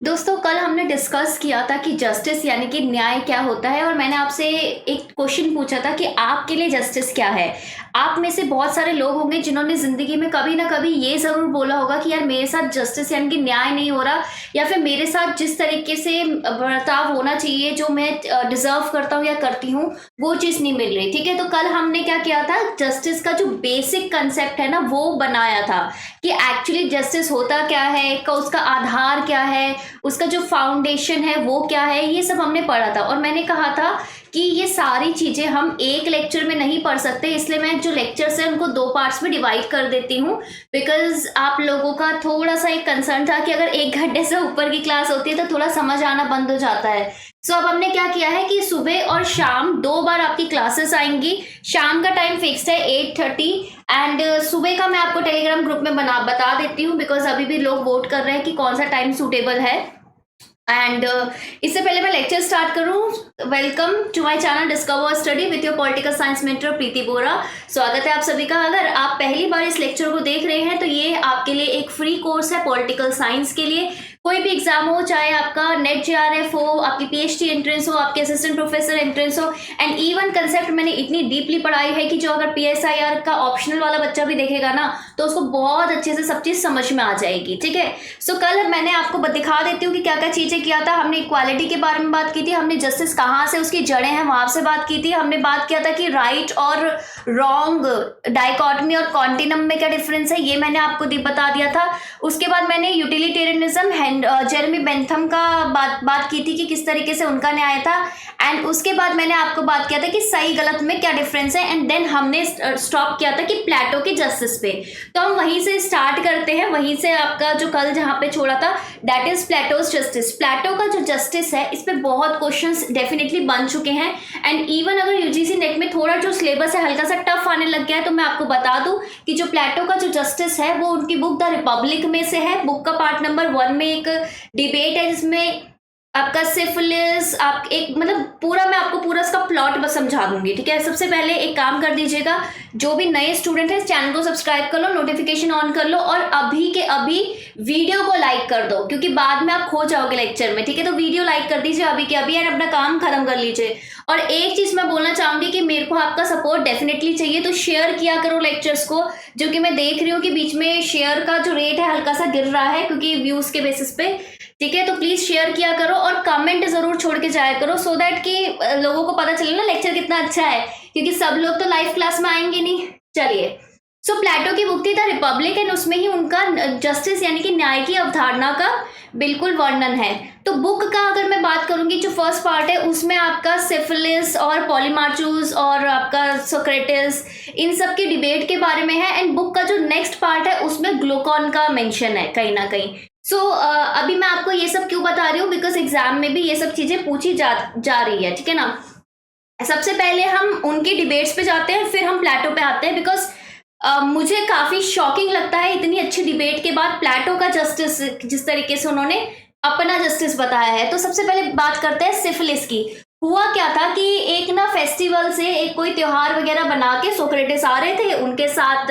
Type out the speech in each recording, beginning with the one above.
दोस्तों कल हमने डिस्कस किया था कि जस्टिस यानी कि न्याय क्या होता है और मैंने आपसे एक क्वेश्चन पूछा था कि आपके लिए जस्टिस क्या है। आप में से बहुत सारे लोग होंगे जिन्होंने जिंदगी में कभी ना कभी ये जरूर बोला होगा कि यार मेरे साथ जस्टिस यानी कि न्याय नहीं हो रहा, या फिर मेरे साथ जिस तरीके से बर्ताव होना चाहिए जो मैं डिजर्व करता हूँ या करती हूँ वो चीज नहीं मिल रही। ठीक है, तो कल हमने क्या किया था, जस्टिस का जो बेसिक कंसेप्ट है ना वो बनाया था कि एक्चुअली जस्टिस होता क्या है, उसका आधार क्या है, उसका जो फाउंडेशन है वो क्या है, ये सब हमने पढ़ा था। और मैंने कहा था कि ये सारी चीजें हम एक लेक्चर में नहीं पढ़ सकते, इसलिए मैं जो लेक्चर्स है उनको दो पार्ट्स में डिवाइड कर देती हूँ। बिकॉज आप लोगों का थोड़ा सा एक कंसर्न था कि अगर 1 घंटे से ऊपर की क्लास होती है तो थोड़ा समझ आना बंद हो जाता है। सो अब हमने क्या किया है कि सुबह और शाम 2 बार आपकी क्लासेस आएंगी। शाम का टाइम फिक्स्ड है 8:30 एंड सुबह का मैं आपको टेलीग्राम ग्रुप में बता देती हूँ, बिकॉज अभी भी लोग वोट कर रहे हैं कि कौन सा टाइम सूटेबल है। एंड इससे पहले मैं लेक्चर स्टार्ट करूं, welcome to my channel discover study with your political science mentor Preeti Bora. स्वागत है आप सभी का। अगर आप पहली बार इस लेक्चर को देख रहे हैं तो ये आपके लिए एक फ्री कोर्स है पॉलिटिकल साइंस के लिए। कोई भी एग्जाम हो, चाहे आपका नेट जेआरएफ हो, आपकी पीएचडी एंट्रेंस हो, आपके असिस्टेंट प्रोफेसर एंट्रेंस हो, एंड इवन कंसेप्ट मैंने इतनी डीपली पढ़ाई है कि जो अगर पीएसआईआर का ऑप्शनल वाला बच्चा भी देखेगा ना तो उसको बहुत अच्छे से सब चीज समझ में आ जाएगी। ठीक है, सो कल मैंने आपको दिखा देती हूँ कि क्या क्या चीजें किया था। हमने इक्वालिटी के बारे में बात की थी, हमने जस्टिस कहाँ से उसकी जड़ें हैं वहां से बात की थी, हमने बात किया था कि राइट और रॉन्ग, डाइकॉटमी और कॉन्टिनम में क्या डिफरेंस है, ये मैंने आपको बता दिया था। उसके बाद मैंने यूटिलिटेरियनिज्म जेरेमी बेंथम का बात की थी कि किस तरीके से उनका न्याय था। एंड उसके बाद मैंने आपको बात किया था कि सही गलत में क्या डिफरेंस है। एंड देन हमने स्टॉप किया था कि प्लेटो की जस्टिस पे। तो हम वहीं से स्टार्ट करते हैं, वहीं से आपका जो कल जहां पे छोड़ा था दैट इज प्लेटोज जस्टिस। प्लेटो का जो जस्टिस है इस पे बहुत क्वेश्चंस डेफिनेटली बन चुके हैं। एंड इवन अगर यूजीसी नेट में थोड़ा जो सिलेबस है हल्का सा टफ आने लग गया है तो मैं आपको बता दूं कि जो प्लेटो का जो जस्टिस है वो उनकी बुक द रिपब्लिक में से है। बुक का पार्ट नंबर 1 में एक डिबेट है जिसमें आपका सिफिलिस, आप एक मतलब पूरा मैं आपको पूरा इसका प्लॉट बस समझा दूंगी। ठीक है, सबसे पहले एक काम कर दीजिएगा, जो भी नए स्टूडेंट है इस चैनल को सब्सक्राइब कर लो, नोटिफिकेशन ऑन कर लो और अभी के अभी वीडियो को लाइक कर दो क्योंकि बाद में आप खो जाओगे लेक्चर में। ठीक है, तो वीडियो लाइक कर दीजिए अभी के अभी एंड अपना काम खत्म कर लीजिए। और एक चीज मैं बोलना चाहूंगी कि मेरे को आपका सपोर्ट डेफिनेटली चाहिए, तो शेयर किया करो लेक्चर्स को, जो कि मैं देख रही हूँ कि बीच में शेयर का जो रेट है हल्का सा गिर रहा है क्योंकि व्यूज के बेसिस पे। ठीक है, तो प्लीज शेयर किया करो और कमेंट जरूर छोड़ के जाया करो सो दैट कि लोगों को पता चले ना लेक्चर कितना अच्छा है, क्योंकि सब लोग तो लाइव क्लास में आएंगे नहीं। चलिए, सो प्लेटो की बुक थी द रिपब्लिक एंड उसमें ही उनका जस्टिस यानी कि न्याय की अवधारणा का बिल्कुल वर्णन है। तो बुक का अगर मैं बात करूंगी, जो फर्स्ट पार्ट है उसमें आपका सिफिलिस और पॉलीमार्चूस और आपका सोक्रेटिस इन सब की डिबेट के बारे में है। एंड बुक का जो नेक्स्ट पार्ट है उसमें ग्लूकॉन का मेंशन है कहीं ना कहीं। सो अभी मैं आपको ये सब क्यों बता रही हूँ, बिकॉज एग्जाम में भी ये सब चीजें पूछी जा रही है। ठीक है ना, सबसे पहले हम उनकी डिबेट्स पे जाते हैं फिर हम प्लेटो पे आते हैं, बिकॉज मुझे काफी शॉकिंग लगता है इतनी अच्छी डिबेट के बाद प्लेटो का जस्टिस जिस तरीके से उन्होंने अपना जस्टिस बताया है। तो सबसे पहले बात करते हैं सिफिलिस की। हुआ क्या था कि एक ना फेस्टिवल से एक कोई त्योहार वगैरह बना के सोक्रेटिस आ रहे थे, उनके साथ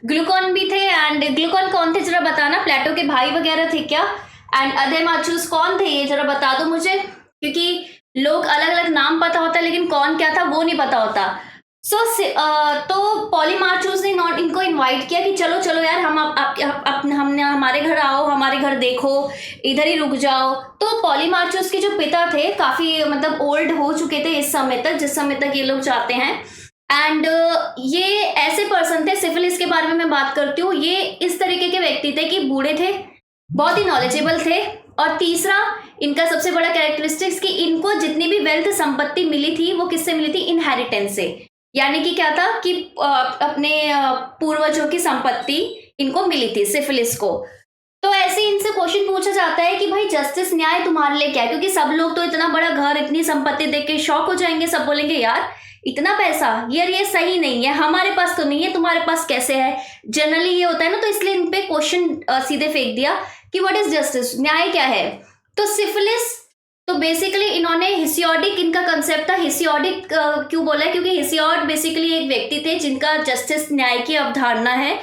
ग्लूकॉन भी थे। एंड ग्लूकॉन कौन थे जरा बताना, प्लेटो के भाई वगैरह थे क्या? एंड अदेमाचूस कौन थे ये जरा बता दो मुझे, क्योंकि लोग अलग अलग नाम पता होता है लेकिन कौन क्या था वो नहीं पता होता। तो पॉलीमार्चूस ने नॉट इनको इनवाइट किया कि चलो चलो यार हम हमने हमारे घर आओ, हमारे घर देखो, इधर ही रुक जाओ। तो पॉलीमार्चूस के जो पिता थे काफी मतलब ओल्ड हो चुके थे इस समय तक, जिस समय तक ये लोग जाते हैं। एंड ये ऐसे पर्सन थे, सिफिलिस के बारे में मैं बात करती हूँ, ये इस तरीके के व्यक्ति थे कि बूढ़े थे, बहुत ही नॉलेजेबल थे। और तीसरा इनका सबसे बड़ा कैरेक्टरिस्टिक्स कि इनको जितनी भी वेल्थ संपत्ति मिली थी वो किससे मिली थी, इनहेरिटेंस से। यानी कि क्या था कि अपने पूर्वजों की संपत्ति इनको मिली थी सिफिलिस को। तो ऐसे इनसे क्वेश्चन पूछा जाता है कि भाई जस्टिस न्याय तुम्हारे लिए क्या है, क्योंकि सब लोग तो इतना बड़ा घर इतनी संपत्ति देख के शॉक हो जाएंगे, सब बोलेंगे यार इतना पैसा, यार ये सही नहीं है, हमारे पास तो नहीं है, तुम्हारे पास कैसे है। जनरली ये होता है ना, तो इसलिए इन पे क्वेश्चन सीधे फेंक दिया कि व्हाट इज जस्टिस, न्याय क्या है। तो सिफिलिस, तो बेसिकली इन्होंने हिसियोडिक, इनका कंसेप्ट था। हिसियोडिक क्यों बोला है, क्योंकि हिसियोड बेसिकली एक व्यक्ति थे जिनका जस्टिस न्याय की अवधारणा है।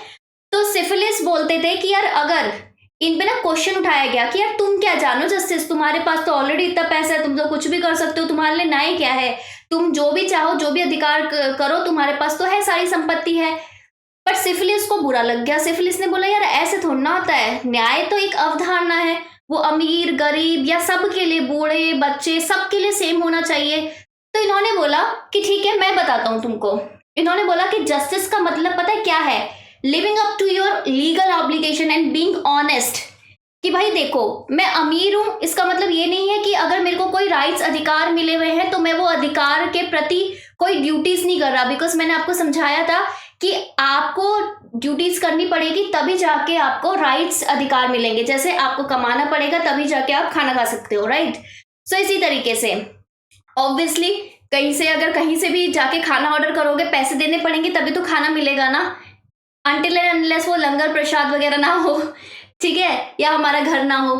तो सिफिलिस बोलते थे कि यार अगर इन पे ना क्वेश्चन उठाया गया कि यार तुम क्या क्या जानो जस्टिस, तुम्हारे पास तो ऑलरेडी इतना पैसा है, तुम तो कुछ भी कर सकते हो, तुम्हारे लिए न्याय क्या है, तुम जो भी चाहो जो भी अधिकार करो, तुम्हारे पास तो है, सारी संपत्ति है। पर सिफिलिस को बुरा लग गया। सिफिलिस ने बोला यार ऐसे थोड़ा ना होता है, न्याय तो एक अवधारणा है, वो अमीर गरीब या सबके लिए, बूढ़े बच्चे सबके लिए सेम होना चाहिए। तो इन्होंने बोला कि ठीक है मैं बताता हूं तुमको। इन्होंने बोला कि जस्टिस का मतलब पता है क्या है, living up to your legal obligation and being honest. कि भाई देखो मैं अमीर हूं, इसका मतलब ये नहीं है कि अगर मेरे को कोई राइट्स अधिकार मिले हुए हैं तो मैं वो अधिकार के प्रति कोई ड्यूटीज नहीं कर रहा। बिकॉज मैंने आपको समझाया था कि आपको ड्यूटीज करनी पड़ेगी तभी जाके आपको राइट्स अधिकार मिलेंगे। जैसे आपको कमाना पड़ेगा तभी जाके आप खाना खा सकते हो, राइट। सो इसी तरीके से ऑब्वियसली कहीं से अगर कहीं से भी जाके खाना ऑर्डर करोगे, पैसे देने पड़ेंगे तभी तो खाना मिलेगा ना, अनटिल एंड अनलेस वो लंगर प्रसाद वगैरह ना हो, ठीक है, या हमारा घर ना हो।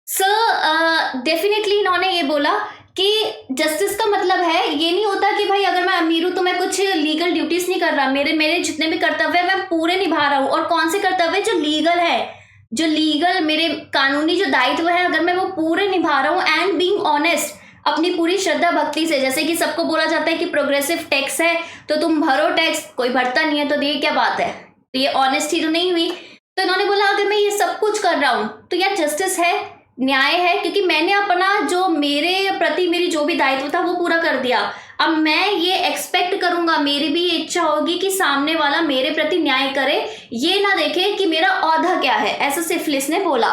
सो डेफिनेटली इन्होंने ये बोला कि जस्टिस का मतलब है ये नहीं होता कि भाई अगर मैं अमीर हूं तो मैं कुछ लीगल ड्यूटीज नहीं कर रहा, मेरे जितने भी कर्तव्य है मैं पूरे निभा रहा हूं। और कौन से कर्तव्य जो लीगल है, जो लीगल मेरे कानूनी जो दायित्व है अगर मैं वो पूरे निभा रहा हूं एंड बीइंग ऑनेस्ट, अपनी पूरी श्रद्धा भक्ति से। जैसे कि सबको बोला जाता है कि प्रोग्रेसिव टैक्स है तो तुम भरो टैक्स, कोई भरता नहीं है तो ये क्या बात है, तो ये ऑनेस्टी तो नहीं हुई। तो इन्होंने बोला अगर मैं ये सब कुछ कर रहा हूं तो यार जस्टिस है, न्याय है, क्योंकि मैंने अपना जो मेरे प्रति मेरी जो भी दायित्व था वो पूरा कर दिया। अब मैं ये एक्सपेक्ट करूंगा, मेरी भी ये इच्छा होगी कि सामने वाला मेरे प्रति न्याय करे, ये ना देखे कि मेरा औहदा क्या है, ऐसा सिफिलिस ने बोला।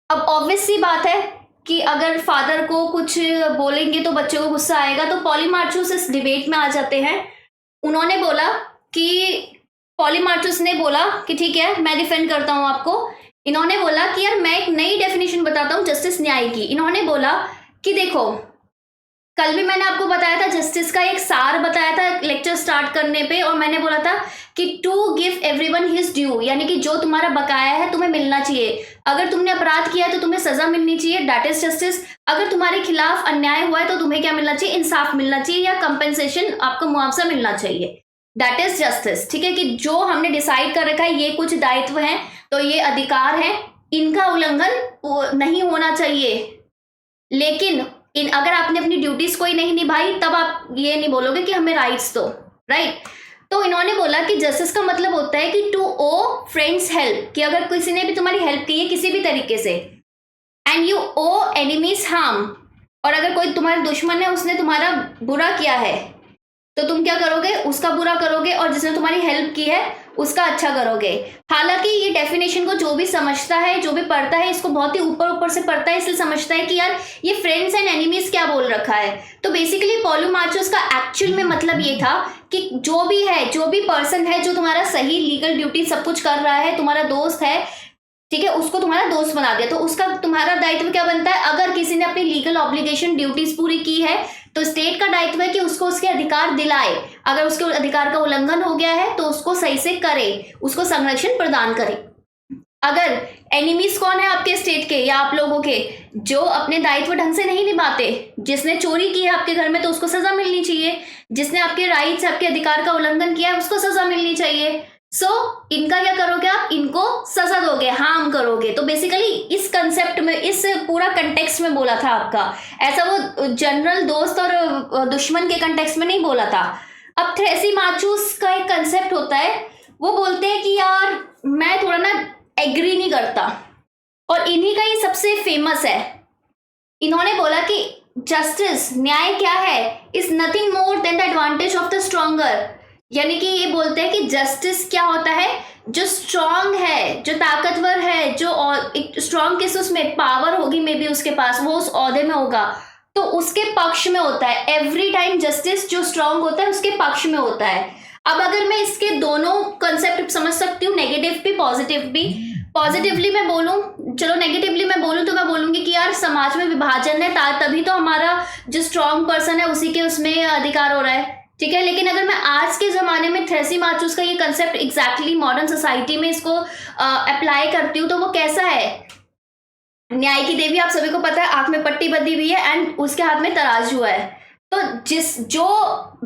अब ऑब्वियस सी बात है कि अगर फादर को कुछ बोलेंगे तो बच्चे को गुस्सा आएगा, तो पॉलीमार्चुस इस डिबेट में आ जाते हैं। उन्होंने बोला कि पॉलीमार्चुस ने बोला कि ठीक है मैं डिफेंड करता हूं आपको। इन्होंने बोला कि यार मैं एक नई डेफिनेशन बताता हूं जस्टिस न्याय की। इन्होंने बोला कि देखो कल भी मैंने आपको बताया था, जस्टिस का एक सार बताया था लेक्चर स्टार्ट करने पे, और मैंने बोला था कि to give everyone his due, यानी कि जो तुम्हारा बकाया है तुम्हें मिलना चाहिए। अगर तुमने अपराध किया है तो तुम्हें सजा मिलनी चाहिए, दैट इज जस्टिस। अगर तुम्हारे खिलाफ अन्याय हुआ है तो तुम्हें क्या मिलना चाहिए, इंसाफ मिलना चाहिए या कंपेंसेशन, आपको मुआवजा मिलना चाहिए, दैट इज जस्टिस। ठीक है, कि जो हमने डिसाइड कर रखा है ये कुछ दायित्व हैं तो ये अधिकार है, इनका उल्लंघन नहीं होना चाहिए। लेकिन अगर आपने अपनी ड्यूटीज कोई नहीं निभाई तब आप ये नहीं बोलोगे कि हमें राइट्स दो, राइट। तो इन्होंने बोला कि जस्टिस का मतलब होता है कि टू ओ फ्रेंड्स हेल्प, कि अगर किसी ने भी तुम्हारी हेल्प की है किसी भी तरीके से, and you owe enemies harm, और अगर कोई तुम्हारा दुश्मन है उसने तुम्हारा बुरा किया है तो तुम क्या करोगे, उसका बुरा करोगे, और जिसने तुम्हारी हेल्प की है उसका अच्छा करोगे। हालांकि ये डेफिनेशन को जो भी समझता है, जो भी पढ़ता है, इसको बहुत ही ऊपर ऊपर से पढ़ता है, इसलिए समझता है कि यार ये फ्रेंड्स एंड एनिमीज क्या बोल रखा है। तो बेसिकली पॉलीमार्चुस का एक्चुअल में मतलब ये था कि जो भी है, जो भी पर्सन है जो तुम्हारा सही लीगल ड्यूटी सब कुछ कर रहा है, तुम्हारा दोस्त है, ठीक है, उसको तुम्हारा दोस्त बना दिया, तो उसका तुम्हारा दायित्व क्या बनता है, अगर किसी ने अपनी लीगल ऑब्लिगेशन ड्यूटीज पूरी की है तो स्टेट का दायित्व है कि उसको उसके अधिकार दिलाए, अगर उसके अधिकार का उल्लंघन हो गया है तो उसको सही से करे, उसको संरक्षण प्रदान करे। अगर एनिमीज कौन है आपके स्टेट के या आप लोगों के, जो अपने दायित्व ढंग से नहीं निभाते, जिसने चोरी की है आपके घर में तो उसको सजा मिलनी चाहिए, जिसने आपके राइट्स आपके अधिकार का उल्लंघन किया है उसको सजा मिलनी चाहिए। सो इनका क्या करोगे आप, इनको सजा दोगे, हार्म करोगे। तो बेसिकली इस कंसेप्ट में, इस पूरा कंटेक्स्ट में बोला था आपका, ऐसा वो जनरल दोस्त और दुश्मन के कंटेक्स्ट में नहीं बोला था। अब थ्रेसिमाचुस का एक कंसेप्ट होता है, वो बोलते हैं कि यार मैं थोड़ा ना एग्री नहीं करता, और इन्हीं का ये सबसे फेमस है। इन्होंने बोला कि जस्टिस न्याय क्या है, is nothing more than the advantage of the stronger, यानी कि ये बोलते हैं कि जस्टिस क्या होता है, जो स्ट्रांग है, जो ताकतवर है, जो स्ट्रांग किस उसमें पावर होगी, मे बी उसके पास, वो उस ओहदे में होगा तो उसके पक्ष में होता है। एवरी टाइम जस्टिस जो स्ट्रांग होता है उसके पक्ष में होता है। अब अगर मैं इसके दोनों कंसेप्ट समझ सकती हूँ, नेगेटिव भी पॉजिटिव भी। पॉजिटिवली मैं बोलूँ, चलो नेगेटिवली मैं बोलूँ तो मैं बोलूंगी कि यार समाज में विभाजन है, तभी तो हमारा जो स्ट्रांग पर्सन है उसी के उसमें अधिकार हो रहा है, ठीक है। लेकिन अगर मैं आज के ज़माने में थ्रेसिमाचुस का ये कंसेप्ट एग्जैक्टली मॉडर्न सोसाइटी में इसको अप्लाई करती हूँ तो वो कैसा है, न्याय की देवी आप सभी को पता है, आंख में पट्टी बंधी हुई है एंड उसके हाथ में तराजू है। तो जो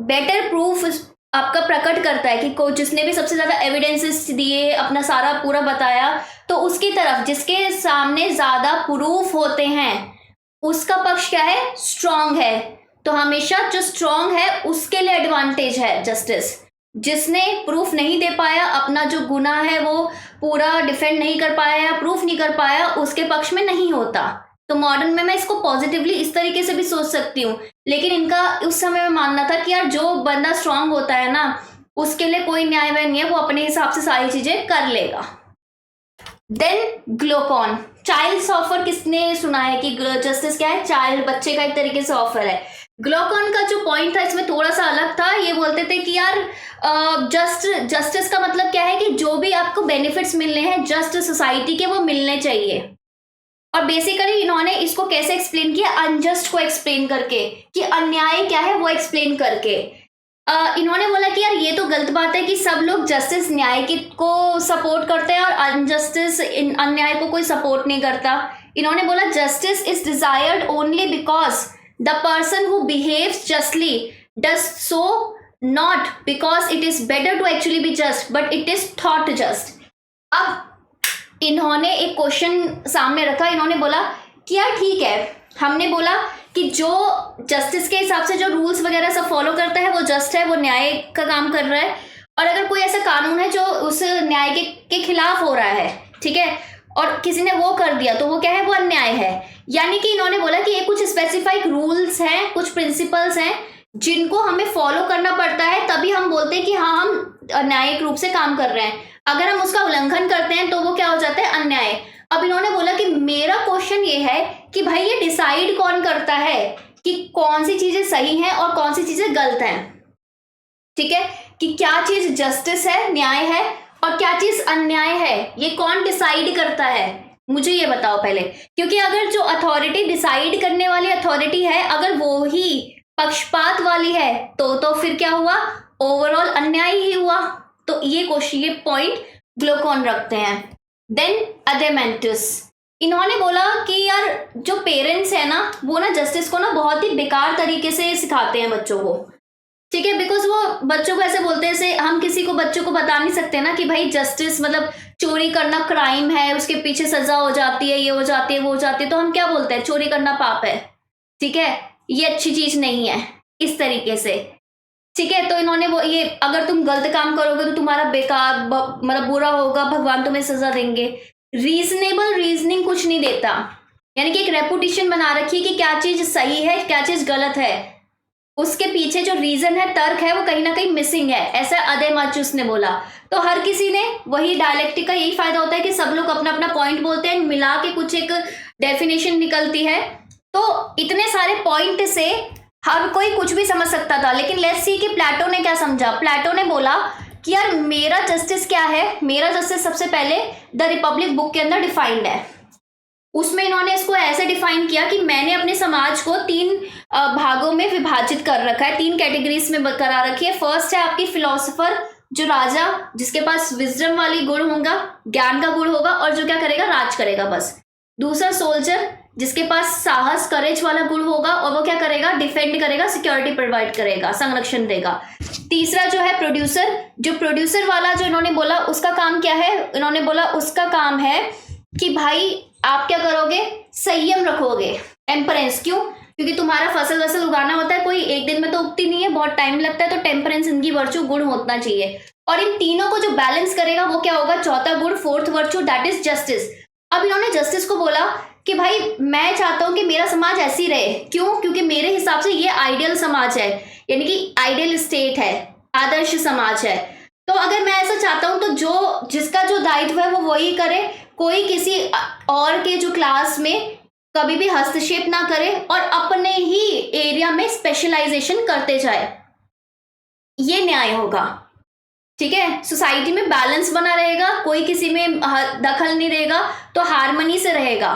बेटर प्रूफ आपका प्रकट करता है कि को जिसने भी सबसे ज्यादा एविडेंसेस दिए, अपना सारा पूरा बताया, तो उसकी तरफ जिसके सामने ज्यादा प्रूफ होते हैं उसका पक्ष क्या है, स्ट्रांग है। तो हमेशा जो स्ट्रांग है उसके लिए एडवांटेज है जस्टिस। जिसने प्रूफ नहीं दे पाया, अपना जो गुनाह है वो पूरा डिफेंड नहीं कर पाया या प्रूफ नहीं कर पाया, उसके पक्ष में नहीं होता। तो मॉडर्न में मैं इसको पॉजिटिवली इस तरीके से भी सोच सकती हूँ, लेकिन इनका उस समय में मानना था कि यार जो बंदा स्ट्रांग होता है ना, उसके लिए कोई न्याय वह नहीं है, वो अपने हिसाब से सारी चीजें कर लेगा। देन ग्लूकोन, चाइल्ड ऑफर किसने सुना है कि जस्टिस क्या है, चाइल्ड, बच्चे का एक तरीके से ऑफर है। ग्लूकोन का जो पॉइंट था इसमें थोड़ा सा अलग था। ये बोलते थे कि यार जस्टिस का मतलब क्या है कि जो भी आपको बेनिफिट्स मिलने हैं जस्ट सोसाइटी के, वो मिलने चाहिए। और बेसिकली इन्होंने इसको कैसे एक्सप्लेन किया, अनजस्ट को एक्सप्लेन करके, कि अन्याय क्या है वो एक्सप्लेन करके। इन्होंने बोला कि यार ये तो गलत बात है कि सब लोग जस्टिस, न्याय को सपोर्ट करते हैं और अनजस्टिस, अन्याय को कोई सपोर्ट नहीं करता। इन्होंने बोला justice is desired only because the person who behaves justly does so not because it is better to actually be just but it is thought just. अब इन्होंने एक क्वेश्चन सामने रखा। इन्होंने बोला कि यार ठीक है, हमने बोला कि जो जस्टिस के हिसाब से जो रूल्स वगैरह सब फॉलो करता है वो जस्ट है, वो न्याय का काम कर रहा है। और अगर कोई ऐसा कानून है जो उस न्याय के खिलाफ हो रहा है, ठीक है, और किसी ने वो कर दिया, तो वो क्या है, वो अन्याय है। यानी कि इन्होंने बोला कि ये कुछ स्पेसिफाइक रूल्स हैं, कुछ प्रिंसिपल्स हैं जिनको हमें फॉलो करना पड़ता है, तभी हम बोलते हैं कि हाँ हम न्यायिक रूप से काम कर रहे हैं। अगर हम उसका उल्लंघन करते हैं तो वो क्या हो जाता है, अन्याय। अब इन्होंने बोला कि मेरा क्वेश्चन ये है कि भाई ये डिसाइड कौन करता है कि कौन सी चीजें सही हैं और कौन सी चीजें गलत हैं, ठीक है, कि क्या चीज जस्टिस है, न्याय है, और क्या चीज अन्याय है, ये कौन डिसाइड करता है, मुझे ये बताओ पहले। क्योंकि अगर जो अथॉरिटी डिसाइड करने वाली अथॉरिटी है, अगर वो ही पक्षपात वाली है तो फिर क्या हुआ, ओवरऑल अन्याय ही हुआ। तो ये क्वेश्चन, ये पॉइंट ग्लूकोन रखते हैं। देन अदेमेंटस, इन्होंने बोला कि यार जो पेरेंट्स है ना, वो ना जस्टिस को ना बहुत ही बेकार तरीके से सिखाते हैं बच्चों को, ठीक है, बिकॉज वो बच्चों को ऐसे बोलते हैं, जैसे हम किसी को, बच्चों को बता नहीं सकते ना कि भाई जस्टिस मतलब चोरी करना क्राइम है, उसके पीछे सजा हो जाती है, ये हो जाती है, वो हो जाती है, तो हम क्या बोलते हैं, चोरी करना पाप है, ठीक है, ये अच्छी चीज नहीं है, इस तरीके से, ठीक है। तो इन्होंने वो, ये अगर तुम गलत काम करोगे तो तुम्हारा बेकार मतलब बुरा होगा, भगवान तुम्हें सजा देंगे। रीजनेबल रीजनिंग कुछ नहीं देता, यानी कि एक रेपुटेशन बना रखी है कि क्या चीज सही है, क्या चीज गलत है, उसके पीछे जो रीजन है, तर्क है, वो कहीं ना कहीं मिसिंग है, ऐसा अदेमाचुस ने बोला। तो हर किसी ने वही, डायलेक्टिक का यही फायदा होता है कि सब लोग अपना अपना पॉइंट बोलते हैं, मिला के कुछ एक डेफिनेशन निकलती है। तो इतने सारे पॉइंट से हर कोई कुछ भी समझ सकता था, लेकिन लेट्स सी कि प्लेटो ने क्या समझा। प्लेटो ने बोला कि यार मेरा जस्टिस क्या है, मेरा जस्टिस सबसे पहले द रिपब्लिक बुक के अंदर डिफाइंड है। उसमें इन्होंने इसको ऐसे डिफाइन किया कि मैंने अपने समाज को 3 भागों में विभाजित कर रखा है, 3 कैटेगरीज में करा रखी है। फर्स्ट है आपकी फिलोसोफर, जो राजा, जिसके पास विजडम वाली गुण होगा, ज्ञान का गुण होगा, और जो क्या करेगा, राज करेगा बस। दूसरा सोल्जर, जिसके पास साहस, करेज वाला गुण होगा, और वो क्या करेगा, डिफेंड करेगा, सिक्योरिटी प्रोवाइड करेगा, संरक्षण देगा। तीसरा जो है प्रोड्यूसर, जो प्रोड्यूसर वाला जो इन्होंने बोला, उसका काम क्या है, इन्होंने बोला उसका काम है कि भाई आप क्या करोगे, संयम रखोगे, टेम्परेंस। क्यों? क्योंकि तुम्हारा फसल वसल उगाना होता है, कोई एक दिन में तो उगती नहीं है, बहुत टाइम लगता है, तो टेम्परेंस इनकी वर्चू गुण होना चाहिए। और इन तीनों को जो बैलेंस करेगा वो क्या होगा, चौथा गुण, fourth virtue, that is justice. अब इन्होंने जस्टिस को बोला कि भाई मैं चाहता हूं कि मेरा समाज ऐसी रहे। क्यों? क्योंकि मेरे हिसाब से ये आइडियल समाज है, यानी कि आइडियल स्टेट है, आदर्श समाज है। तो अगर मैं ऐसा चाहता हूं तो जो जिसका जो दायित्व है वो वही करे, कोई किसी और के जो क्लास में कभी भी हस्तक्षेप ना करे, और अपने ही एरिया में स्पेशलाइजेशन करते जाए, ये न्याय होगा, ठीक है। सोसाइटी में बैलेंस बना रहेगा, कोई किसी में दखल नहीं रहेगा, तो हार्मनी से रहेगा,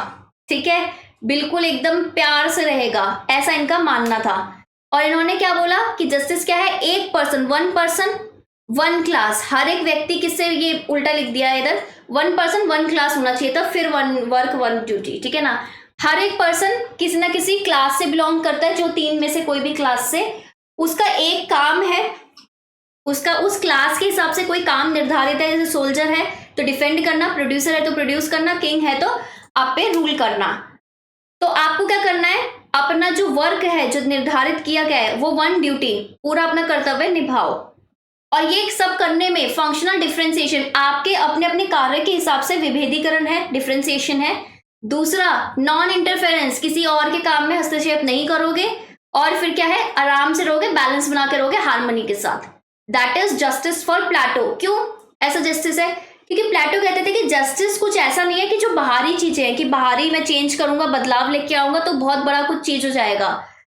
ठीक है, बिल्कुल एकदम प्यार से रहेगा, ऐसा इनका मानना था। और इन्होंने क्या बोला कि जस्टिस क्या है, एक पर्सन, वन क्लास, हर एक व्यक्ति, किससे ये उल्टा लिख दिया है इधर, 1 पर्सन 1 क्लास होना चाहिए था, फिर 1 वर्क 1 ड्यूटी, ठीक है ना। हर एक पर्सन किसी ना किसी क्लास से बिलोंग करता है, जो 3 में से कोई भी क्लास से, उसका एक काम है उसका उस क्लास के हिसाब से कोई काम निर्धारित है, जैसे सोल्जर है तो डिफेंड करना, प्रोड्यूसर है तो प्रोड्यूस करना, किंग है तो आप पे रूल करना। तो आपको क्या करना है, अपना जो वर्क है जो निर्धारित किया गया है वो वन ड्यूटी पूरा अपना कर्तव्य निभाओ। और ये सब करने में फंक्शनल डिफरेंशिएशन, आपके अपने अपने कार्य के हिसाब से विभेदीकरण है, डिफरेंशिएशन है। दूसरा, नॉन इंटरफेरेंस, किसी और के काम में हस्तक्षेप नहीं करोगे। और फिर क्या है, आराम से रहोगे, बैलेंस बना के रहोगे हार्मनी के साथ। दैट इज जस्टिस फॉर प्लेटो। क्यों ऐसा जस्टिस है? क्योंकि प्लेटो कहते थे कि जस्टिस कुछ ऐसा नहीं है कि जो बाहरी चीजें हैं, कि बाहरी मैं चेंज करूंगा, बदलाव लेके आऊंगा तो बहुत बड़ा कुछ चीज हो जाएगा।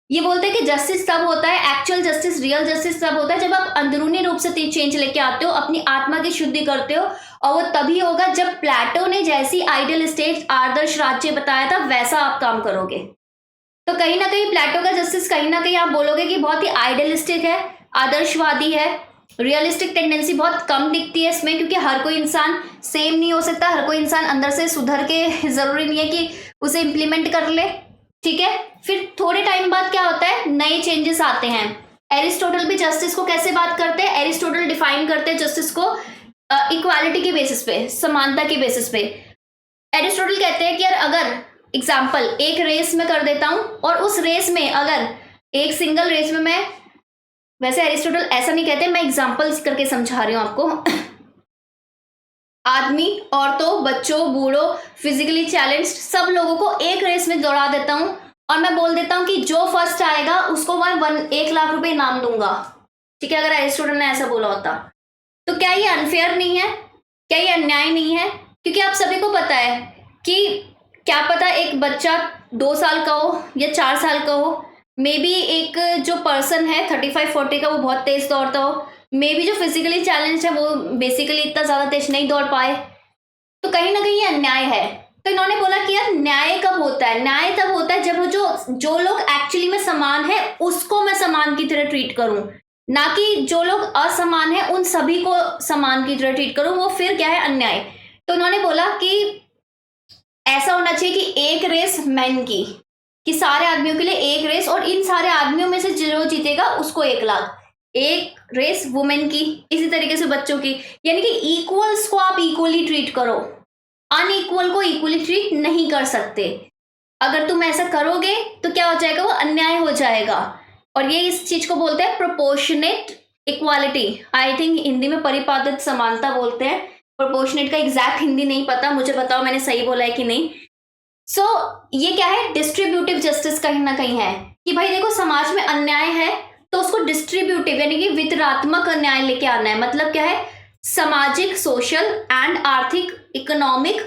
ये बोलते हैं कि जस्टिस तब होता है, एक्चुअल जस्टिस, रियल जस्टिस तब होता है जब आप अंदरूनी रूप से चेंज लेके आते हो, अपनी आत्मा की शुद्धि करते हो। और वो तभी होगा जब प्लेटो ने जैसी आइडियल स्टेट, आदर्श राज्य बताया था वैसा आप काम करोगे। तो कहीं ना कहीं प्लेटो का जस्टिस कहीं ना कहीं आप बोलोगे कि बहुत ही आइडियलिस्टिक है, आदर्शवादी है। रियलिस्टिक टेंडेंसी बहुत कम दिखती है इसमें, क्योंकि हर कोई इंसान सेम नहीं हो सकता, हर कोई इंसान अंदर से सुधर के जरूरी नहीं है कि उसे इंप्लीमेंट कर ले। ठीक है, फिर थोड़े टाइम बाद क्या होता है, नए चेंजेस आते हैं। एरिस्टोटल भी जस्टिस को कैसे बात करते हैं, एरिस्टोटल डिफाइन करते हैं जस्टिस को इक्वालिटी के बेसिस पे, समानता के बेसिस पे। एरिस्टोटल कहते हैं कि यार अगर एग्जाम्पल एक रेस में कर देता हूं और उस रेस में अगर एक सिंगल रेस में मैं, वैसे एरिस्टोटल ऐसा नहीं कहते, मैं एग्जाम्पल्स करके समझा रही हूं आपको। आदमी, औरतों, बच्चों, बूढ़ों, फिजिकली चैलेंज्ड सब लोगों को एक रेस में दौड़ा देता हूं और मैं बोल देता हूं कि जो फर्स्ट आएगा उसको मैं 1 लाख रुपए इनाम दूंगा। ठीक है, अगर एरिस्टोटल ने ऐसा बोला होता तो क्या ये अनफेयर नहीं है? क्या ये अन्याय नहीं है? क्योंकि आप सभी को पता है कि क्या पता एक बच्चा 2 साल का हो या 4 साल का हो, मे बी एक जो पर्सन है 35-40 का वो बहुत तेज दौड़ता हो, मे बी जो फिजिकली चैलेंज है वो बेसिकली इतना ज्यादा तेज नहीं दौड़ पाए। तो कहीं ना कहीं ये अन्याय है। तो इन्होंने बोला कि यार न्याय कब होता है? न्याय तब होता है जब वो जो लोग एक्चुअली में समान है उसको मैं समान की तरह ट्रीट करूं, ना कि जो लोग असमान है उन सभी को समान की तरह ट्रीट करूं। वो फिर क्या है, अन्याय। तो उन्होंने बोला कि ऐसा होना चाहिए कि एक रेस मैन की, कि सारे आदमियों के लिए एक रेस, और इन सारे आदमियों में से जो जीतेगा उसको 1 लाख। एक रेस वुमेन की, इसी तरीके से बच्चों की, यानी कि इक्वल्स को आप इक्वली ट्रीट करो, अनइक्वल को इक्वली ट्रीट नहीं कर सकते। अगर तुम ऐसा करोगे तो क्या हो जाएगा, वो अन्याय हो जाएगा। और ये इस चीज को बोलते हैं proportionate equality. I think Hindi में परिपादित समानता बोलते हैं। प्रोपोर्शनेट का एग्जैक्ट हिंदी नहीं पता, मुझे बताओ मैंने सही बोला है कि नहीं। सो ये क्या है, डिस्ट्रीब्यूटिव जस्टिस कहीं ना कहीं है कि भाई देखो समाज में अन्याय है तो उसको डिस्ट्रीब्यूटिव यानी कि वितरणात्मक अन्याय लेके आना है। मतलब क्या है, सामाजिक, सोशल एंड आर्थिक, इकोनॉमिक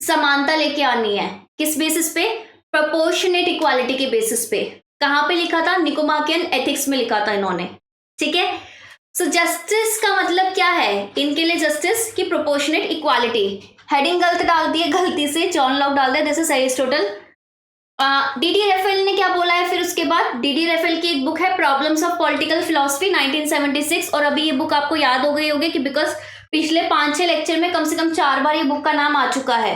समानता लेके आनी है। किस बेसिस पे? प्रोपोर्शनेट इक्वालिटी के बेसिस पे। कहां पे लिखा था? निकोमाकियन एथिक्स में लिखा था इन्होंने। ठीक है, सो जस्टिस का मतलब क्या है इनके लिए? जस्टिस की प्रोपोर्शनेट इक्वालिटी। हेडिंग गलत डाल दी है, गलती से जॉन लॉक डाल दिया, दिस इज एरिस्टोटल। डीडी रेफेल ने क्या बोला है फिर उसके बाद? डीडी रेफेल की एक बुक है प्रॉब्लम्स ऑफ पॉलिटिकल फिलॉसफी 1976, और अभी ये बुक आपको याद हो गई होगी कि बिकॉज पिछले 5-6 लेक्चर में कम से कम 4 बार ये बुक का नाम आ चुका है।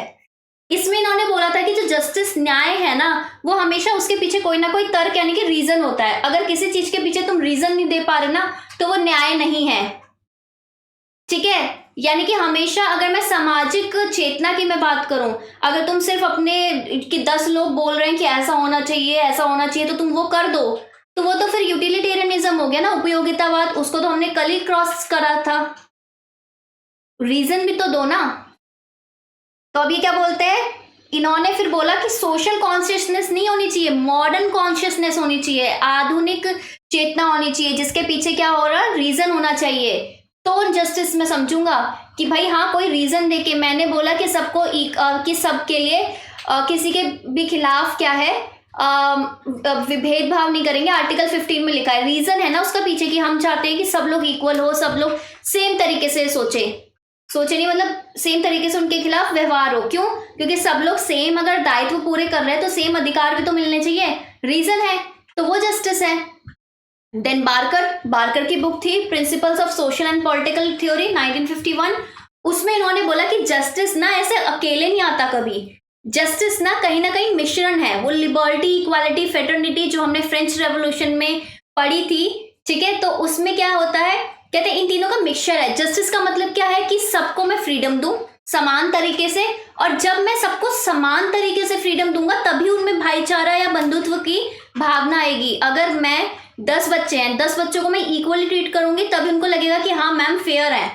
इसमें इन्होंने बोला था कि जो जस्टिस, न्याय है ना, वो हमेशा उसके पीछे कोई ना कोई तर्क यानी कि रीजन होता है। अगर किसी चीज के पीछे तुम रीजन नहीं दे पा रहे ना तो वो न्याय नहीं है। ठीक है, यानी कि हमेशा, अगर मैं सामाजिक चेतना की मैं बात करूं, अगर तुम सिर्फ अपने कि 10 लोग बोल रहे हैं कि ऐसा होना चाहिए, ऐसा होना चाहिए, तो तुम वो कर दो, तो वो तो फिर यूटिलिटेरियनिज्म हो गया ना, उपयोगितावाद। उसको तो हमने कल ही क्रॉस करा था। रीजन भी तो दो ना। तो अभी क्या बोलते हैं इन्होंने? फिर बोला कि सोशल कॉन्शियसनेस नहीं होनी चाहिए, मॉडर्न कॉन्शियसनेस होनी चाहिए, आधुनिक चेतना होनी चाहिए, जिसके पीछे क्या हो रहा है, रीजन होना चाहिए। तो जस्टिस मैं समझूंगा कि भाई हाँ कोई रीजन देके, मैंने बोला कि सबको कि सबके लिए किसी के भी खिलाफ क्या है, भेदभाव नहीं करेंगे। आर्टिकल 15 में लिखा है, रीजन है ना उसका पीछे कि हम चाहते हैं कि सब लोग इक्वल हो, सब लोग सेम तरीके से सोचे नहीं, मतलब सेम तरीके से उनके खिलाफ व्यवहार हो। क्यों? क्योंकि सब लोग सेम अगर दायित्व पूरे कर रहे हैं तो सेम अधिकार भी तो मिलने चाहिए। रीजन है तो वो जस्टिस है। देन बार्कर की बुक थी principles of social and political theory 1951। उसमें इन्होंने बोला कि जस्टिस ना ऐसे अकेले नहीं आता कभी, जस्टिस ना कहीं मिश्रण है। वो लिबर्टी, इक्वालिटी, फेटर्निटी जो हमने फ्रेंच रेवोल्यूशन में पढ़ी थी, ठीक है, तो उसमें क्या होता है कहते हैं इन तीनों का मिक्सचर है। जस्टिस का मतलब क्या है कि सबको मैं फ्रीडम दूं समान तरीके से, और जब मैं सबको समान तरीके से फ्रीडम दूंगा तभी उनमें भाईचारा या बंधुत्व की भावना आएगी। अगर मैं 10 बच्चे हैं, 10 बच्चों को मैं इक्वली ट्रीट करूंगी तभी उनको लगेगा कि हाँ मैम फेयर है।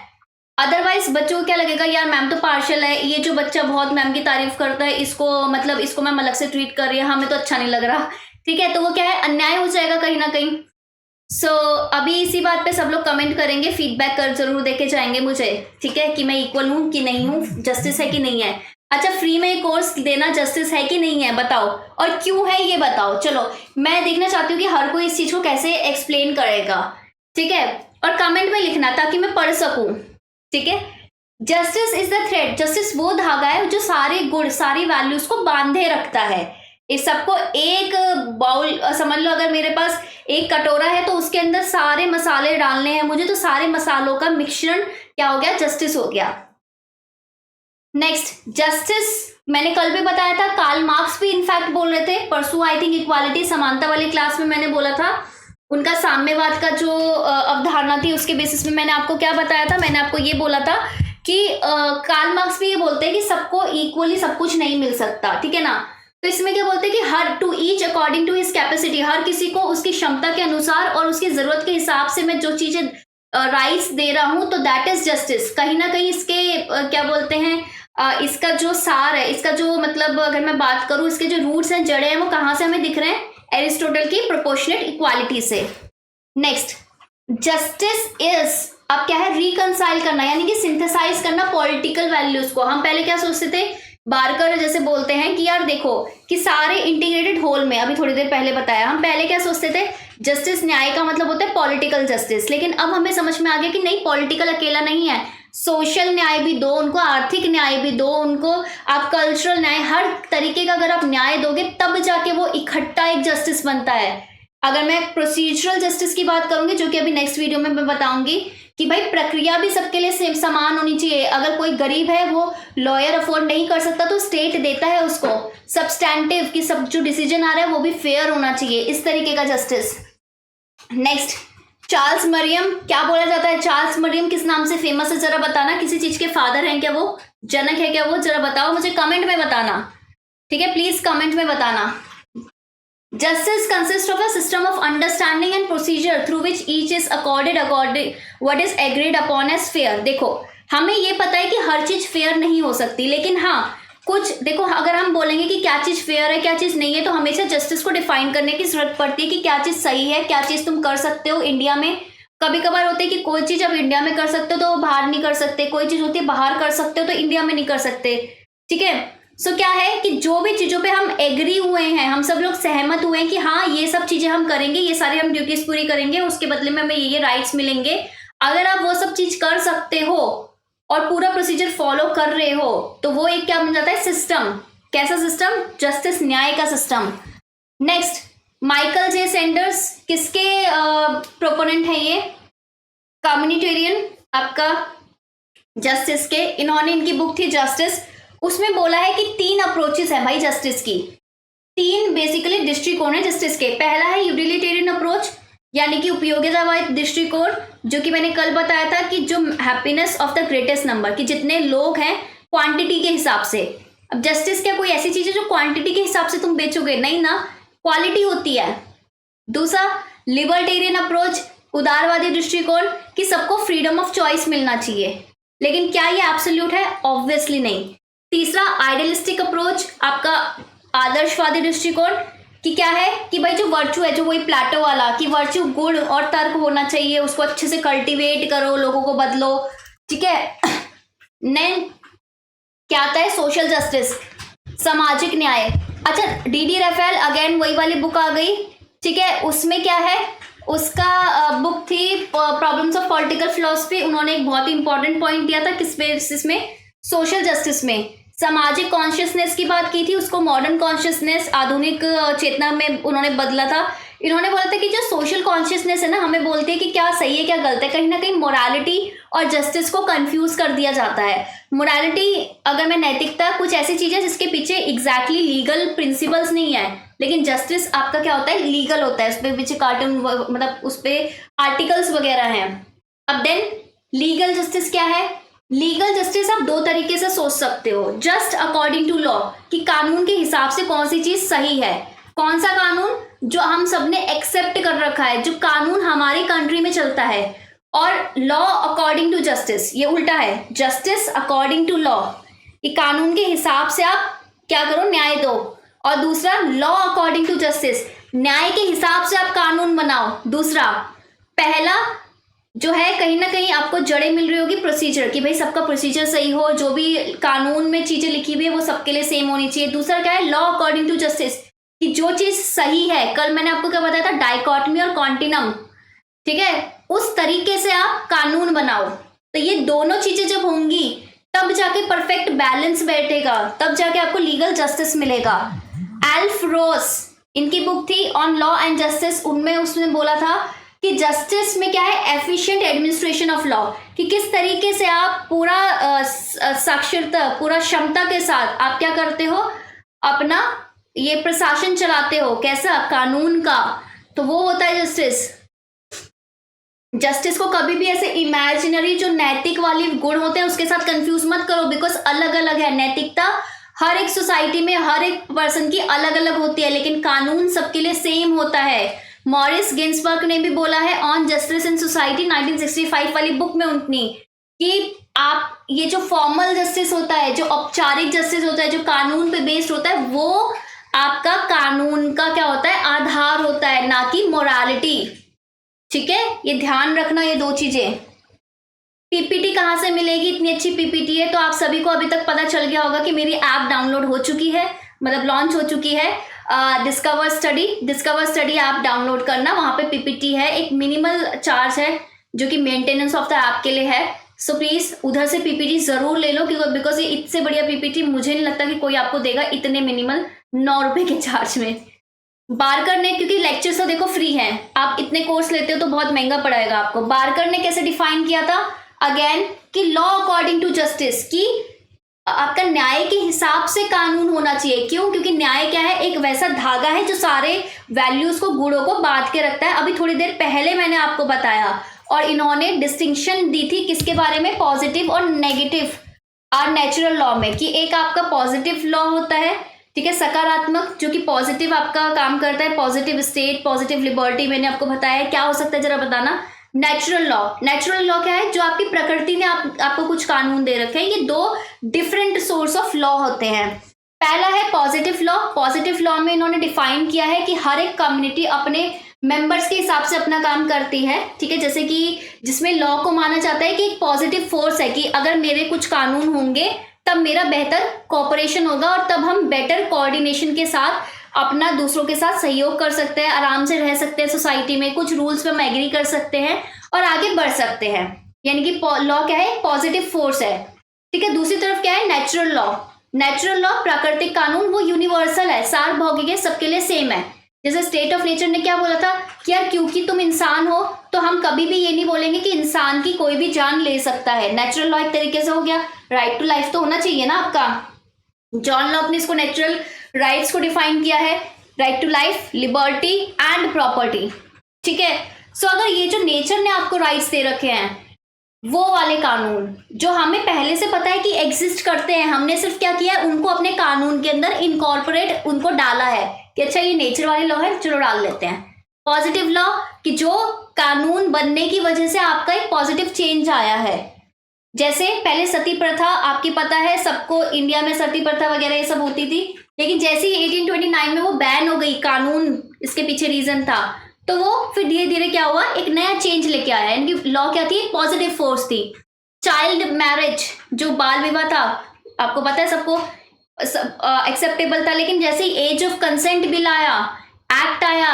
अदरवाइज बच्चों को क्या लगेगा, यार मैम तो पार्शियल है, ये जो बच्चा बहुत मैम की तारीफ करता है इसको मतलब इसको मैम अलग से ट्रीट कर रही है, हमें तो अच्छा नहीं लग रहा। ठीक है, तो वो क्या है, अन्याय हो जाएगा कहीं ना कहीं। सो अभी इसी बात पे सब लोग कमेंट करेंगे, फीडबैक कर जरूर देके जाएंगे मुझे, ठीक है, कि मैं इक्वल हूँ कि नहीं हूँ, जस्टिस है कि नहीं है। अच्छा, फ्री में कोर्स देना जस्टिस है कि नहीं है बताओ, और क्यों है ये बताओ। चलो मैं देखना चाहती हूँ कि हर कोई इस चीज को कैसे एक्सप्लेन करेगा, ठीक है, और कमेंट में लिखना ताकि मैं पढ़ सकूं। ठीक है, justice is the thread, justice वो धागा है जो सारे गुण सारी वैल्यूज को बांधे रखता है। इस सबको एक बाउल समझ लो, अगर मेरे पास एक कटोरा है तो उसके अंदर सारे मसाले डालने हैं मुझे, तो सारे मसालों का मिश्रण क्या हो गया, जस्टिस हो गया। नेक्स्ट, जस्टिस मैंने कल भी बताया था, कार्ल मार्क्स भी इनफैक्ट बोल रहे थे परसों, आई थिंक इक्वालिटी समानता वाली क्लास में मैंने बोला था। उनका साम्यवाद का जो अवधारणा थी उसके बेसिस में मैंने आपको क्या बताया था, मैंने आपको ये बोला था कि कार्ल मार्क्स भी ये बोलते हैं कि सबको इक्वली सब कुछ नहीं मिल सकता, ठीक है ना। तो इसमें क्या बोलते हैं कि हर to each according to his capacity, हर किसी को उसकी क्षमता के अनुसार और उसकी जरूरत के हिसाब से मैं जो चीजें राइट्स दे रहा हूं, तो दैट इज जस्टिस। कहीं ना कहीं इसके क्या बोलते हैं, इसका जो सार है, इसका जो मतलब अगर मैं बात करूं, इसके जो रूट्स हैं, जड़े हैं, वो कहां से हमें दिख रहे हैं, एरिस्टोटल की प्रोपोर्शनेट इक्वालिटी से। नेक्स्ट, जस्टिस इज, अब क्या है, रिकंसाइल करना, यानी कि सिंथेसाइज करना पॉलिटिकल वैल्यूज को। हम पहले क्या सोचते थे, बारकर जैसे बोलते हैं कि यार देखो कि सारे इंटीग्रेटेड होल में, अभी थोड़ी देर पहले बताया, हम पहले क्या सोचते थे, जस्टिस न्याय का मतलब होता है पॉलिटिकल जस्टिस, लेकिन अब हमें समझ में आ गया कि नहीं, पॉलिटिकल अकेला नहीं है, सोशल न्याय भी दो उनको, आर्थिक न्याय भी दो उनको, आप कल्चरल न्याय, हर तरीके का अगर आप न्याय दोगे तब जाके वो इकट्ठा एक जस्टिस बनता है। अगर मैं प्रोसीजरल जस्टिस की बात करूंगी, जो कि अभी नेक्स्ट वीडियो में मैं बताऊंगी, कि भाई प्रक्रिया भी सबके लिए समान होनी चाहिए। अगर कोई गरीब है, वो लॉयर अफोर्ड नहीं कर सकता, तो स्टेट देता है उसको सब्सटैंटिव, कि सब जो डिसीजन आ रहा है वो भी फेयर होना चाहिए, इस तरीके का जस्टिस। नेक्स्ट, चार्ल्स मरियम, क्या बोला जाता है, चार्ल्स मरियम किस नाम से फेमस है, जरा बताना। किसी चीज के फादर हैं क्या वो, जनक है क्या वो, जरा बताओ मुझे, कमेंट में बताना, ठीक है, प्लीज कमेंट में बताना। Justice consists of a system of understanding and procedure through which each is according what is agreed upon as fair। देखो, हमें ये पता है कि हर चीज फेयर नहीं हो सकती, लेकिन हाँ कुछ, देखो अगर हम बोलेंगे कि क्या चीज फेयर है क्या चीज नहीं है, तो हमेशा जस्टिस को डिफाइन करने की जरूरत पड़ती है कि क्या चीज सही है, क्या चीज तुम कर सकते हो। इंडिया में कभी कभार होते है कि कोई चीज आप इंडिया में कर सकते हो तो बाहर नहीं कर सकते, कोई चीज होती है बाहर कर सकते हो तो इंडिया में नहीं कर सकते, ठीक है। सो क्या है कि जो भी चीजों पे हम एग्री हुए हैं, हम सब लोग सहमत हुए हैं कि हाँ ये सब चीजें हम करेंगे, ये सारे हम ड्यूटीज पूरी करेंगे, उसके बदले में हमें ये राइट्स मिलेंगे। अगर आप वो सब चीज कर सकते हो और पूरा प्रोसीजर फॉलो कर रहे हो, तो वो एक क्या बन जाता है, सिस्टम। कैसा सिस्टम, जस्टिस, न्याय का system. Next, Michael J Sanders किसके प्रोपोनेंट है, ये कम्युनिटेरियन आपका जस्टिस के। इन्होंने, इनकी बुक थी जस्टिस, उसमें बोला है कि 3 अप्रोचेस है भाई जस्टिस की, 3 बेसिकली दृष्टिकोण है जस्टिस के। पहला है यूटिलिटेरियन अप्रोच, यानी कि उपयोगितावादी दृष्टिकोण, जो कि मैंने कल बताया था कि जो happiness of the greatest number, कि जितने लोग हैं क्वांटिटी के हिसाब से। अब जस्टिस क्या कोई ऐसी चीज है जो क्वांटिटी के हिसाब से तुम बेचोगे, नहीं ना, क्वालिटी होती है। दूसरा, लिबर्टेरियन अप्रोच, उदारवादी दृष्टिकोण, कि सबको फ्रीडम ऑफ चॉइस मिलना चाहिए, लेकिन क्या ये एब्सोल्यूट है, ऑब्वियसली नहीं। तीसरा, आइडियलिस्टिक अप्रोच, आपका आदर्शवादी दृष्टिकोण, कि क्या है कि भाई जो वर्चू है, जो वही प्लेटो वाला, कि वर्चू गुण और तर्क होना चाहिए, उसको अच्छे से कल्टीवेट करो, लोगों को बदलो, ठीक है। नहीं, क्या आता है, सोशल जस्टिस, सामाजिक न्याय। अच्छा, डी राफेल, अगेन वही वाली बुक आ गई, ठीक है। उसमें क्या है, उसका बुक थी प्रॉब्लम्स ऑफ पॉलिटिकल फिलोसफी। उन्होंने एक बहुत ही इंपॉर्टेंट पॉइंट दिया था किस बेसिस में, सोशल जस्टिस में। सामाजिक कॉन्शियसनेस की बात की थी, उसको मॉडर्न कॉन्शियसनेस, आधुनिक चेतना में उन्होंने बदला था। इन्होंने बोला था कि जो सोशल कॉन्शियसनेस है ना, हमें बोलती है कि क्या सही है क्या गलत है। कहीं ना कहीं मोरालिटी और जस्टिस को कंफ्यूज कर दिया जाता है। मोरालिटी, अगर मैं नैतिकता, कुछ ऐसी चीजें जिसके पीछे एग्जैक्टली लीगल प्रिंसिपल्स नहीं है, लेकिन जस्टिस आपका क्या होता है, लीगल होता है, उस पर पीछे कार्टून मतलब उस पर आर्टिकल्स वगैरह हैं। अब देन लीगल जस्टिस क्या है? लीगल जस्टिस आप दो तरीके से सोच सकते हो, जस्ट अकॉर्डिंग टू लॉ, कि कानून के हिसाब से कौन सी चीज सही है। कौन सा कानून? जो हम सबने एक्सेप्ट कर रखा है, जो कानून हमारी कंट्री में चलता है। और लॉ अकॉर्डिंग टू जस्टिस, ये उल्टा है, जस्टिस अकॉर्डिंग टू लॉ, कि कानून के हिसाब से आप क्या करो, न्याय दो। और दूसरा लॉ अकॉर्डिंग टू जस्टिस, न्याय के हिसाब से आप कानून बनाओ। दूसरा, पहला जो है कहीं ना कहीं आपको जड़ें मिल रही होगी प्रोसीजर की, भाई सबका प्रोसीजर सही हो, जो भी कानून में चीजें लिखी हुई है वो सबके लिए सेम होनी चाहिए। दूसरा क्या है? लॉ अकॉर्डिंग टू जस्टिस, कि जो चीज सही है, कल मैंने आपको क्या बताया था, डाइकॉटमी और कॉन्टिनम, ठीक है, उस तरीके से आप कानून बनाओ। तो ये दोनों चीजें जब होंगी तब जाके परफेक्ट बैलेंस बैठेगा, तब जाके आपको लीगल जस्टिस मिलेगा। एल्फ रोस, इनकी बुक थी ऑन लॉ एंड जस्टिस, उनमें उसने बोला था कि जस्टिस में क्या है, एफिशिएंट एडमिनिस्ट्रेशन ऑफ लॉ, कि किस तरीके से आप पूरा साक्षरता, पूरा क्षमता के साथ आप क्या करते हो, अपना ये प्रशासन चलाते हो, कैसा, कानून का। तो वो होता है जस्टिस। जस्टिस को कभी भी ऐसे इमेजिनरी जो नैतिक वाली गुण होते हैं उसके साथ कंफ्यूज मत करो, बिकॉज अलग अलग है नैतिकता। हर एक सोसाइटी में हर एक पर्सन की अलग अलग होती है, लेकिन कानून सबके लिए सेम होता है। मॉरिस गिन्सबर्ग ने भी बोला है ऑन जस्टिस इन सोसाइटी 1965 वाली बुक में उनकी, कि आप ये जो फॉर्मल जस्टिस होता है, जो औपचारिक जस्टिस होता है, जो कानून पे बेस्ड होता है, वो आपका कानून का क्या होता है, आधार होता है, ना कि मोरालिटी। ठीक है, ये ध्यान रखना, ये दो चीजें। पीपीटी कहाँ से मिलेगी? इतनी अच्छी पीपीटी है, तो आप सभी को अभी तक पता चल गया होगा कि मेरी ऐप डाउनलोड हो चुकी है, मतलब लॉन्च हो चुकी है। डिस्कवर स्टडी ऐप डाउनलोड करना, वहां पे पीपीटी है, एक मिनिमल चार्ज है जो कि मेंटेनेंस ऑफ द ऐप के लिए है। सो प्लीज उधर से पीपीटी जरूर ले लो, बिकॉज ये इससे बढ़िया पीपीटी मुझे नहीं लगता कि कोई आपको देगा इतने मिनिमल 9 रुपए के चार्ज में। बारकर ने, क्योंकि लेक्चर्स तो देखो फ्री हैं, आप इतने कोर्स लेते हो तो बहुत महंगा पड़ेगा आपको। बारकर ने कैसे डिफाइन किया था अगेन, कि लॉ अकॉर्डिंग टू जस्टिस, की आपका न्याय के हिसाब से कानून होना चाहिए। क्यों? क्योंकि न्याय क्या है, एक वैसा धागा है जो सारे वैल्यूज को, गुणों को बांध के रखता है। अभी थोड़ी देर पहले मैंने आपको बताया, और इन्होंने डिस्टिंक्शन दी थी किसके बारे में, पॉजिटिव और नेगेटिव और नेचुरल लॉ में, कि एक आपका पॉजिटिव लॉ होता है, ठीक है, सकारात्मक, जो कि पॉजिटिव आपका काम करता है, पॉजिटिव स्टेट, पॉजिटिव लिबर्टी, मैंने आपको बताया। क्या हो सकता है जरा बताना। नेचुरल लॉ क्या है, जो आपकी प्रकृति ने आपको कुछ कानून दे रखे हैं। ये दो डिफरेंट सोर्स ऑफ लॉ होते हैं। पहला है पॉजिटिव लॉ। पॉजिटिव लॉ में इन्होंने डिफाइन किया है कि हर एक कम्युनिटी अपने मेंबर्स के हिसाब से अपना काम करती है, ठीक है, जैसे कि जिसमें लॉ को माना जाता है कि एक पॉजिटिव फोर्स है, कि अगर मेरे कुछ कानून होंगे तब मेरा बेहतर कोऑपरेशन होगा, और तब हम बेटर कोऑर्डिनेशन के साथ अपना दूसरों के साथ सहयोग कर सकते हैं, आराम से रह सकते हैं सोसाइटी में, कुछ रूल्स पे हम एग्री कर सकते हैं और आगे बढ़ सकते हैं। यानी कि लॉ क्या है, पॉजिटिव फोर्स है, ठीक है। दूसरी तरफ क्या है, नेचुरल लॉ। नेचुरल लॉ, प्राकृतिक कानून, वो यूनिवर्सल है, सार्वभौमिक है, सबके लिए सेम है। जैसे स्टेट ऑफ नेचर ने क्या बोला था कि यार क्योंकि तुम इंसान हो तो हम कभी भी ये नहीं बोलेंगे कि इंसान की कोई भी जान ले सकता है। नेचुरल लॉ एक तरीके से हो गया, राइट टू लाइफ तो होना चाहिए ना आपका। जॉन लॉक ने इसको नेचुरल राइट्स को डिफाइन किया है, right to life, liberty and property, ठीक है। सो अगर ये जो नेचर ने आपको राइट्स दे रखे हैं, वो वाले कानून जो हमें पहले से पता है कि एग्जिस्ट करते हैं, हमने सिर्फ क्या किया है, उनको अपने कानून के अंदर इनकॉर्पोरेट उनको डाला है कि अच्छा ये नेचर वाले लॉ है, चलो डाल लेते हैं। पॉजिटिव लॉ, कि जो कानून बनने की वजह से आपका एक पॉजिटिव चेंज आया है। जैसे पहले सती प्रथा, आपकी पता है सबको, इंडिया में सती प्रथा वगैरह ये सब होती थी, लेकिन जैसे ही 1829 में वो बैन हो गई, कानून इसके पीछे रीजन था, तो वो फिर धीरे धीरे क्या हुआ, एक नया चेंज लेके आया। यानी लॉ क्या थी, पॉजिटिव फोर्स थी। चाइल्ड मैरिज, जो बाल विवाह था, आपको पता है सबको एक्सेप्टेबल था, लेकिन जैसे ही एज ऑफ कंसेंट बिल आया, एक्ट आया,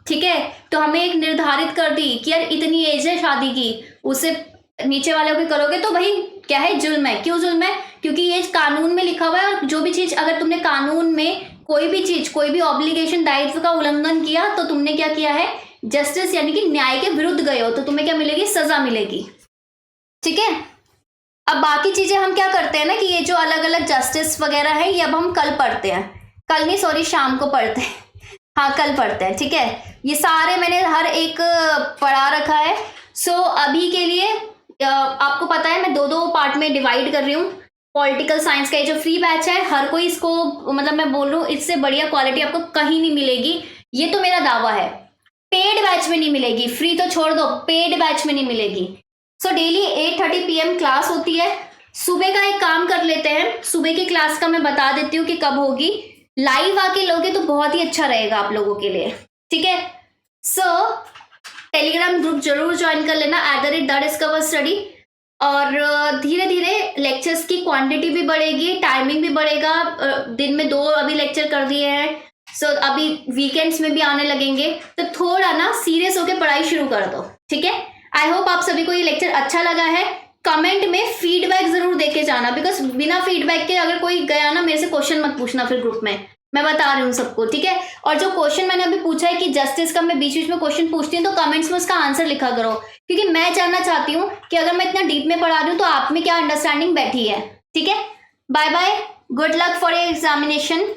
ठीक है, तो हमें एक निर्धारित कर दी कि यार इतनी एज है शादी की, उससे नीचे वाले को करोगे तो भाई क्या है, जुल्म है। क्यों जुल्म है? क्योंकि ये कानून में लिखा हुआ है, और जो भी चीज अगर तुमने कानून में कोई भी चीज, कोई भी ऑब्लिगेशन, दायित्व का उल्लंघन किया तो तुमने क्या किया है, जस्टिस यानी कि न्याय के विरुद्ध गए हो, तो तुम्हें क्या मिलेगी, सजा मिलेगी, ठीक है। अब बाकी चीजें हम क्या करते हैं ना, कि ये जो अलग अलग जस्टिस वगैरह है, ये अब हम कल पढ़ते हैं, कल नहीं सॉरी शाम को पढ़ते हैं, हाँ कल पढ़ते हैं, ठीक है। ये सारे मैंने हर एक पढ़ा रखा है। सो अभी के लिए आपको पता है मैं दो दो पार्ट में डिवाइड कर रही हूँ। पॉलिटिकल साइंस का ये जो फ्री बैच है, हर कोई इसको, मतलब मैं बोल रही हूँ इससे बढ़िया क्वालिटी आपको कहीं नहीं मिलेगी, ये तो मेरा दावा है। पेड बैच में नहीं मिलेगी, फ्री तो छोड़ दो, पेड बैच में नहीं मिलेगी। सो डेली 8:30 PM क्लास होती है। सुबह का एक काम कर लेते हैं, सुबह की क्लास का मैं बता देती हूँ कि कब होगी। लाइव आके लोगे तो बहुत ही अच्छा रहेगा आप लोगों के लिए, ठीक है। सो टेलीग्राम ग्रुप जरूर ज्वाइन कर लेना @discoverstudy, और धीरे धीरे लेक्चर्स की क्वांटिटी भी बढ़ेगी, टाइमिंग भी बढ़ेगा। दिन में 2 अभी लेक्चर कर दिए हैं। सो अभी वीकेंड्स में भी आने लगेंगे, तो थोड़ा ना सीरियस होकर पढ़ाई शुरू कर दो, ठीक है। आई होप आप सभी को ये लेक्चर अच्छा लगा है। कमेंट में फीडबैक जरूर देके जाना, बिकॉज बिना फीडबैक के अगर कोई गया ना, मेरे से क्वेश्चन मत पूछना फिर ग्रुप में, मैं बता रही हूँ सबको, ठीक है। और जो क्वेश्चन मैंने अभी पूछा है कि जस्टिस का मैं बीच बीच में क्वेश्चन पूछती हूँ, तो कमेंट्स में उसका आंसर लिखा करो, क्योंकि मैं जानना चाहती हूँ कि अगर मैं इतना डीप में पढ़ा रही हूँ तो आप में क्या अंडरस्टैंडिंग बैठी है, ठीक है। Bye bye, good luck for your examination.